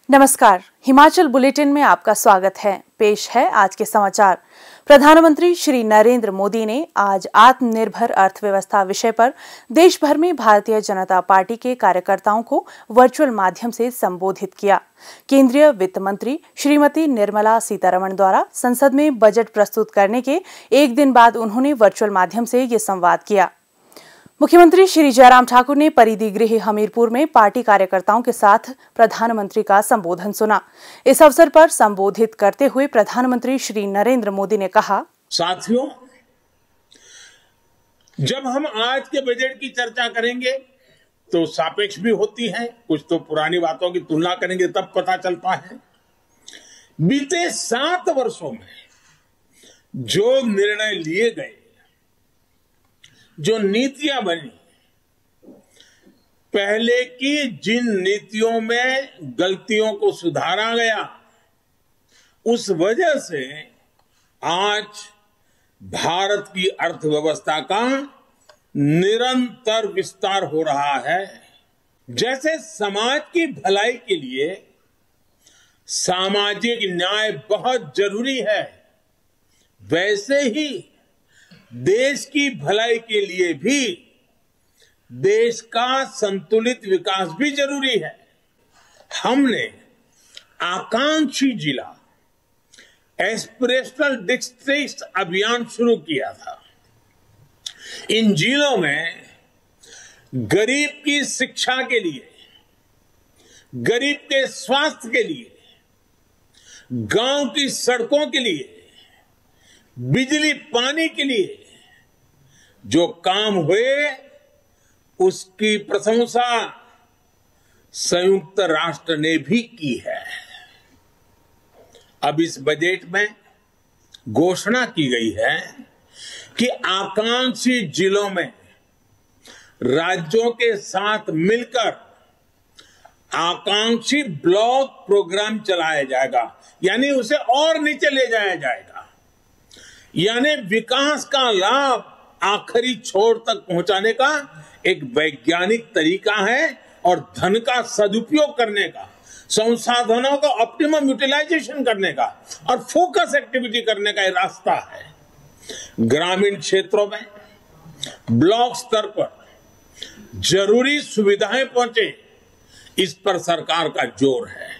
नमस्कार, हिमाचल बुलेटिन में आपका स्वागत है। पेश है आज के समाचार। प्रधानमंत्री श्री नरेंद्र मोदी ने आज आत्मनिर्भर अर्थव्यवस्था विषय पर देश भर में भारतीय जनता पार्टी के कार्यकर्ताओं को वर्चुअल माध्यम से संबोधित किया। केंद्रीय वित्त मंत्री श्रीमती निर्मला सीतारमण द्वारा संसद में बजट प्रस्तुत करने के एक दिन बाद उन्होंने वर्चुअल माध्यम से ये संवाद किया। मुख्यमंत्री श्री जयराम ठाकुर ने परिधि गृह हमीरपुर में पार्टी कार्यकर्ताओं के साथ प्रधानमंत्री का संबोधन सुना। इस अवसर पर संबोधित करते हुए प्रधानमंत्री श्री नरेंद्र मोदी ने कहा, साथियों, जब हम आज के बजट की चर्चा करेंगे तो सापेक्ष भी होती है, कुछ तो पुरानी बातों की तुलना करेंगे तब पता चलता है। बीते 7 वर्षों में जो निर्णय लिए गए, जो नीतियां बनी, पहले की जिन नीतियों में गलतियों को सुधारा गया, उस वजह से आज भारत की अर्थव्यवस्था का निरंतर विस्तार हो रहा है। जैसे समाज की भलाई के लिए सामाजिक न्याय बहुत जरूरी है, वैसे ही देश की भलाई के लिए भी देश का संतुलित विकास भी जरूरी है। हमने आकांक्षी जिला एस्पिरेशनल डिस्ट्रिक्ट अभियान शुरू किया था। इन जिलों में गरीब की शिक्षा के लिए, गरीब के स्वास्थ्य के लिए, गांव की सड़कों के लिए, बिजली पानी के लिए जो काम हुए, उसकी प्रशंसा संयुक्त राष्ट्र ने भी की है। अब इस बजट में घोषणा की गई है कि आकांक्षी जिलों में राज्यों के साथ मिलकर आकांक्षी ब्लॉक प्रोग्राम चलाया जाएगा, यानी उसे और नीचे ले जाया जाएगा। यानी विकास का लाभ आखिरी छोर तक पहुंचाने का एक वैज्ञानिक तरीका है और धन का सदुपयोग करने का, संसाधनों का ऑप्टिमम यूटिलाइजेशन करने का और फोकस एक्टिविटी करने का एक रास्ता है। ग्रामीण क्षेत्रों में ब्लॉक स्तर पर जरूरी सुविधाएं पहुंचे, इस पर सरकार का जोर है।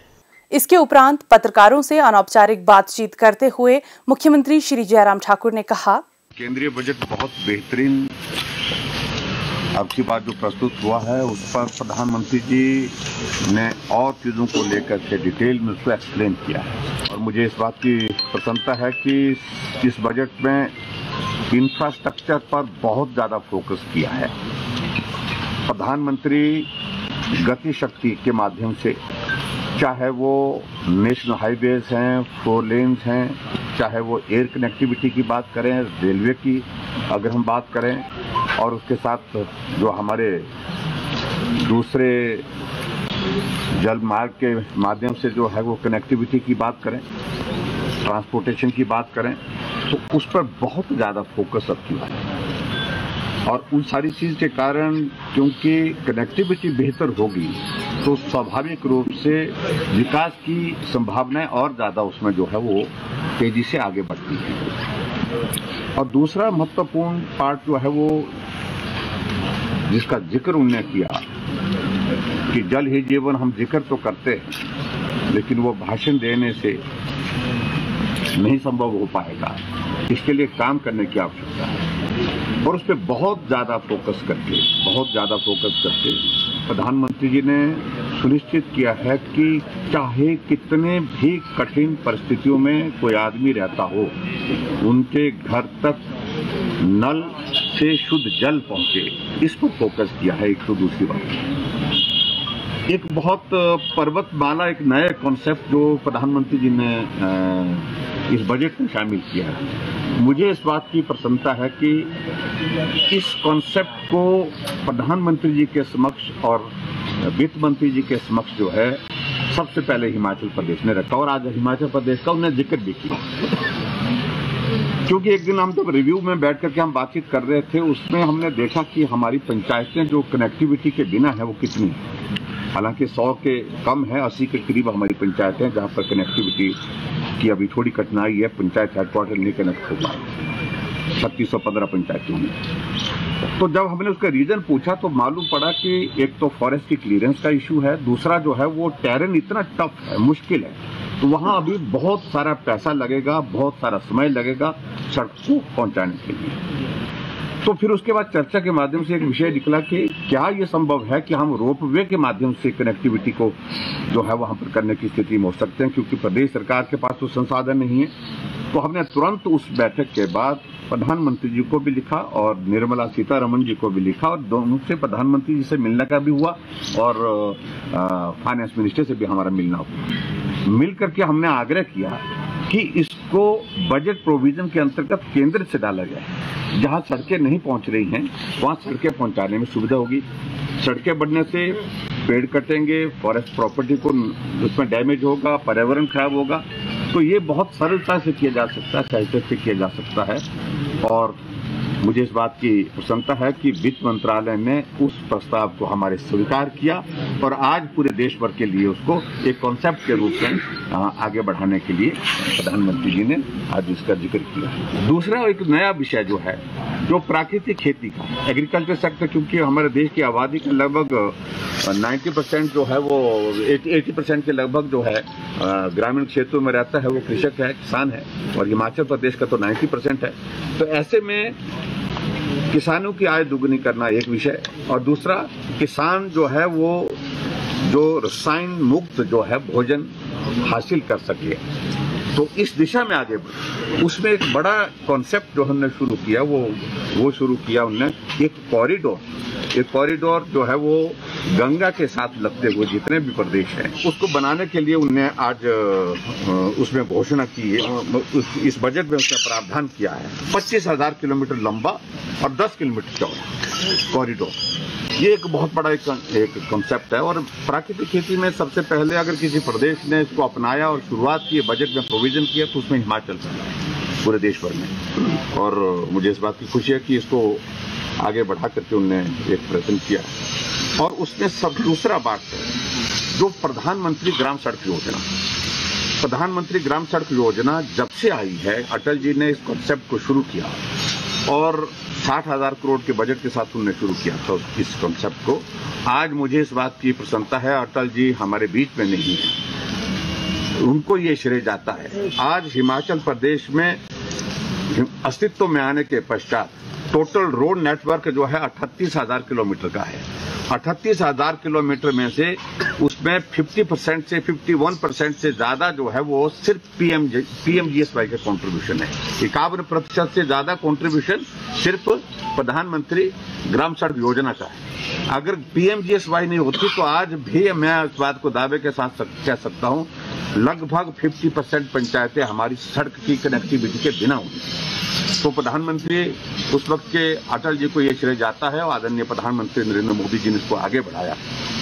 इसके उपरांत पत्रकारों से अनौपचारिक बातचीत करते हुए मुख्यमंत्री श्री जयराम ठाकुर ने कहा, केंद्रीय बजट बहुत बेहतरीन अब की बात जो प्रस्तुत हुआ है, उस पर प्रधानमंत्री जी ने और चीज़ों को लेकर के डिटेल में उसको एक्सप्लेन किया है। और मुझे इस बात की प्रसन्नता है कि इस बजट में इंफ्रास्ट्रक्चर पर बहुत ज़्यादा फोकस किया है। प्रधानमंत्री गति शक्ति के माध्यम से, चाहे वो नेशनल हाईवेज हैं, 4 लेन्स हैं, चाहे वो एयर कनेक्टिविटी की बात करें, रेलवे की अगर हम बात करें, और उसके साथ जो हमारे दूसरे जल मार्ग के माध्यम से जो है वो कनेक्टिविटी की बात करें, ट्रांसपोर्टेशन की बात करें, तो उस पर बहुत ज़्यादा फोकस अब किया है। और उन सारी चीज़ के कारण क्योंकि कनेक्टिविटी बेहतर होगी तो स्वाभाविक रूप से विकास की संभावनाएं और ज़्यादा उसमें जो है वो तेजी से आगे बढ़ती है। और दूसरा महत्वपूर्ण पार्ट जो है वो जिसका जिक्र उन्होंने किया कि जल ही जीवन, हम जिक्र तो करते हैं लेकिन वो भाषण देने से नहीं संभव हो पाएगा। इसके लिए काम करने की आवश्यकता है और उस पर बहुत ज़्यादा फोकस करके प्रधानमंत्री जी ने सुनिश्चित किया है कि चाहे कितने भी कठिन परिस्थितियों में कोई आदमी रहता हो, उनके घर तक नल से शुद्ध जल पहुंचे, इस पर फोकस किया है। एक तो दूसरी बात, एक बहुत पर्वतमाला, एक नया कॉन्सेप्ट जो प्रधानमंत्री जी ने इस बजट में शामिल किया है। मुझे इस बात की प्रसन्नता है कि इस कॉन्सेप्ट को प्रधानमंत्री जी के समक्ष और वित्त मंत्री जी के समक्ष जो है सबसे पहले हिमाचल प्रदेश ने रखा और आज हिमाचल प्रदेश का उन्हें जिक्र भी किया। क्योंकि एक दिन हम जब रिव्यू में बैठ करके हम बातचीत कर रहे थे, उसमें हमने देखा कि हमारी पंचायतें जो कनेक्टिविटी के बिना है वो कितनी है। हालांकि 100 के कम है, 80 के करीब हमारी पंचायतें हैं जहां पर कनेक्टिविटी की अभी थोड़ी कठिनाई है। पंचायत हेडक्वार्टर नहीं कनेक्ट हो पाए 3615 पंचायतों में। तो जब हमने उसका रीजन पूछा तो मालूम पड़ा कि एक तो फॉरेस्ट की क्लियरेंस का इशू है, दूसरा जो है वो टेरेन इतना टफ है, मुश्किल है, तो वहां अभी बहुत सारा पैसा लगेगा, बहुत सारा समय लगेगा सड़क को पहुंचाने के लिए। तो फिर उसके बाद चर्चा के माध्यम से एक विषय निकला कि क्या ये संभव है कि हम रोपवे के माध्यम से कनेक्टिविटी को जो है वहां पर करने की स्थिति में हो सकते हैं, क्योंकि प्रदेश सरकार के पास तो संसाधन नहीं है। तो हमने तुरंत उस बैठक के बाद प्रधानमंत्री जी को भी लिखा और निर्मला सीतारमण जी को भी लिखा, और दोनों से प्रधानमंत्री जी से मिलने का भी हुआ और फाइनेंस मिनिस्टर से भी हमारा मिलना हुआ। मिल करके हमने आग्रह किया कि इसको बजट प्रोविजन के अंतर्गत केंद्र से डाला जाए। जहां सड़कें नहीं पहुंच रही हैं वहां सड़कें पहुंचाने में सुविधा होगी। सड़कें बढ़ने से पेड़ कटेंगे, फॉरेस्ट प्रॉपर्टी को उसमें डैमेज होगा, पर्यावरण खराब होगा। तो ये बहुत सरलता से किया जा सकता है, सहजता से किया जा सकता है। और मुझे इस बात की प्रसन्नता है कि वित्त मंत्रालय ने उस प्रस्ताव को हमारे स्वीकार किया और आज पूरे देश भर के लिए उसको एक कॉन्सेप्ट के रूप में आगे बढ़ाने के लिए प्रधानमंत्री जी ने आज इसका जिक्र किया। दूसरा एक नया विषय जो है, जो प्राकृतिक खेती का एग्रीकल्चर सेक्टर, क्योंकि हमारे देश की आबादी का लगभग 90% जो है वो 80% के लगभग जो है ग्रामीण क्षेत्रों में रहता है, वो कृषक है, किसान है, और हिमाचल प्रदेश का तो 90% है। तो ऐसे में किसानों की आय दुगनी करना एक विषय, और दूसरा किसान जो है वो जो रसायन मुक्त जो है भोजन हासिल कर सके, तो इस दिशा में आगे बढ़े। उसमें एक बड़ा कॉन्सेप्ट जो हमने शुरू किया वो शुरू किया उनने, एक कॉरिडोर जो है वो गंगा के साथ लगते हुए जितने भी प्रदेश हैं उसको बनाने के लिए उनने आज उसमें घोषणा की है। इस बजट में उसने प्रावधान किया है 25,000 किलोमीटर लंबा और 10 किलोमीटर चौड़ा कॉरिडोर। ये एक बहुत बड़ा एक कॉन्सेप्ट है। और प्राकृतिक खेती में सबसे पहले अगर किसी प्रदेश ने इसको अपनाया और शुरुआत की, बजट में प्रोविजन किया, तो उसमें हिमाचल का पूरे देश भर में। और मुझे इस बात की खुशी है कि इसको आगे बढ़ा करके उनने एक प्रयत्न किया। और उसमें सब दूसरा बात है जो प्रधानमंत्री ग्राम सड़क योजना जब से आई है, अटल जी ने इस कॉन्सेप्ट को शुरू किया और 60,000 करोड़ के बजट के साथ उन्होंने शुरू किया था इस कॉन्सेप्ट को। आज मुझे इस बात की प्रसन्नता है, अटल जी हमारे बीच में नहीं है, उनको ये श्रेय जाता है। आज हिमाचल प्रदेश में अस्तित्व में आने के पश्चात टोटल रोड नेटवर्क जो है 38,000 किलोमीटर का है। 38,000 किलोमीटर में से उसमें 50% से 51% से ज्यादा जो है वो सिर्फ पीएमजीएसवाई का कंट्रीब्यूशन है। 51% से ज्यादा कंट्रीब्यूशन सिर्फ प्रधानमंत्री ग्राम सड़क योजना का है। अगर पीएमजीएसवाई नहीं होती तो आज भी मैं इस बात को दावे के साथ कह सकता हूं लगभग 50% पंचायतें हमारी सड़क की कनेक्टिविटी के बिना होंगी। तो प्रधानमंत्री उस वक्त के अटल जी को ये श्रेय जाता है और आदरणीय प्रधानमंत्री नरेंद्र मोदी जी ने इसको आगे बढ़ाया।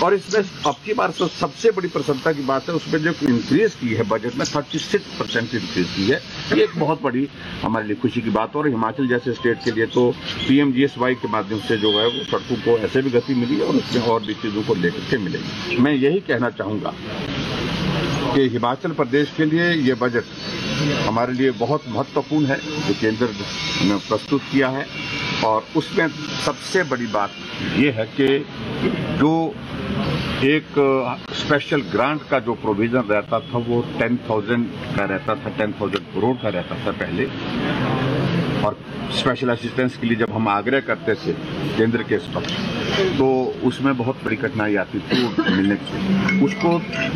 और इसमें अब की बार सबसे बड़ी प्रसन्नता की बात है, उसमें जो इंक्रीज की है बजट में 36% इंक्रीज की है। ये एक बहुत बड़ी हमारे लिए खुशी की बात। और हिमाचल जैसे स्टेट के लिए तो पीएमजीएसवाई के माध्यम से जो है वो सड़कों को ऐसे भी गति मिली और उसमें और भी चीजों को लेकर के मिलेगी। मैं यही कहना चाहूंगा कि हिमाचल प्रदेश के लिए ये बजट हमारे लिए बहुत महत्वपूर्ण है जो केंद्र ने प्रस्तुत किया है। और उसमें सबसे बड़ी बात ये है कि जो एक स्पेशल ग्रांट का जो प्रोविजन रहता था वो 10,000 का रहता था, 10,000 करोड़ का रहता था पहले। और स्पेशल असिस्टेंस के लिए जब हम आग्रह करते थे केंद्र के पक्ष तो उसमें बहुत बड़ी कठिनाई आती थी मिलने की। उसको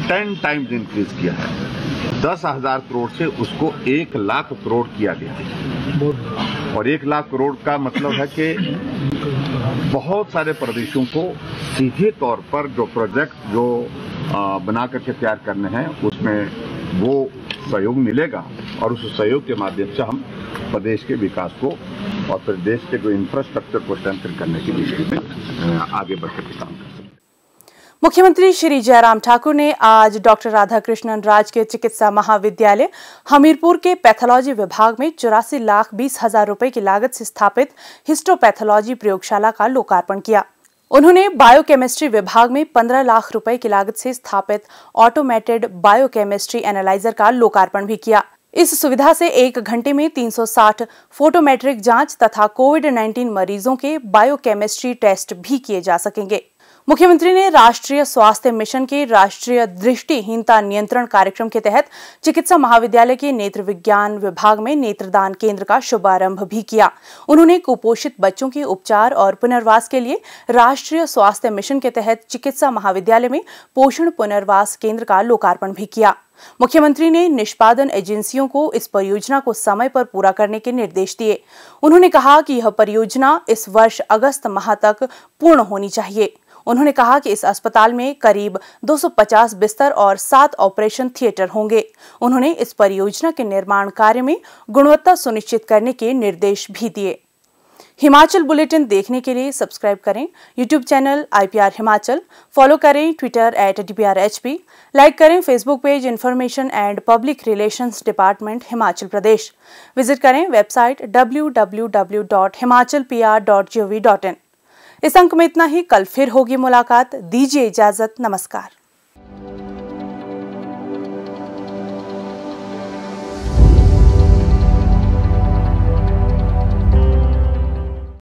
10 टाइम्स इंक्रीज किया है, 10,000 करोड़ से उसको 1 लाख करोड़ किया गया है। और 1 लाख करोड़ का मतलब है कि बहुत सारे प्रदेशों को सीधे तौर पर जो प्रोजेक्ट जो बना करके तैयार करने हैं उसमें वो सहयोग मिलेगा। और उस सहयोग के माध्यम से हम प्रदेश के विकास को और फिर देश के जो इंफ्रास्ट्रक्चर को स्ट्रेंथन करने की दिशा में आगे बढ़कर काम कर सकते हैं। मुख्यमंत्री श्री जयराम ठाकुर ने आज डॉक्टर राधाकृष्णन राजकीय चिकित्सा महाविद्यालय हमीरपुर के पैथोलॉजी विभाग में 84,20,000 रुपए की लागत से स्थापित हिस्टोपैथोलॉजी प्रयोगशाला का लोकार्पण किया। उन्होंने बायोकेमिस्ट्री विभाग में 15 लाख रुपए की लागत से स्थापित ऑटोमेटेड बायोकेमिस्ट्री एनालाइजर का लोकार्पण भी किया। इस सुविधा से 1 घंटे में 360 फोटोमेट्रिक जांच तथा कोविड-19 मरीजों के बायोकेमिस्ट्री टेस्ट भी किए जा सकेंगे। मुख्यमंत्री ने राष्ट्रीय स्वास्थ्य मिशन के राष्ट्रीय दृष्टिहीनता नियंत्रण कार्यक्रम के तहत चिकित्सा महाविद्यालय के नेत्र विज्ञान विभाग में नेत्रदान केंद्र का शुभारंभ भी किया। उन्होंने कुपोषित बच्चों के उपचार और पुनर्वास के लिए राष्ट्रीय स्वास्थ्य मिशन के तहत चिकित्सा महाविद्यालय में पोषण पुनर्वास केंद्र का लोकार्पण भी किया। मुख्यमंत्री ने निष्पादन एजेंसियों को इस परियोजना को समय पर पूरा करने के निर्देश दिए। उन्होंने कहा कि यह परियोजना इस वर्ष अगस्त माह तक पूर्ण होनी चाहिए। उन्होंने कहा कि इस अस्पताल में करीब 250 बिस्तर और 7 ऑपरेशन थिएटर होंगे। उन्होंने इस परियोजना के निर्माण कार्य में गुणवत्ता सुनिश्चित करने के निर्देश भी दिए। हिमाचल बुलेटिन देखने के लिए सब्सक्राइब करें YouTube channel IPR Himachal, follow करें ट्विटर @DPRHP, लाइक करें Facebook page information and public relations department Himachal Pradesh, visit करें वेबसाइट www.himachalpr.gov.in। इस अंक में इतना ही। कल फिर होगी मुलाकात। दीजिए इजाजत। नमस्कार।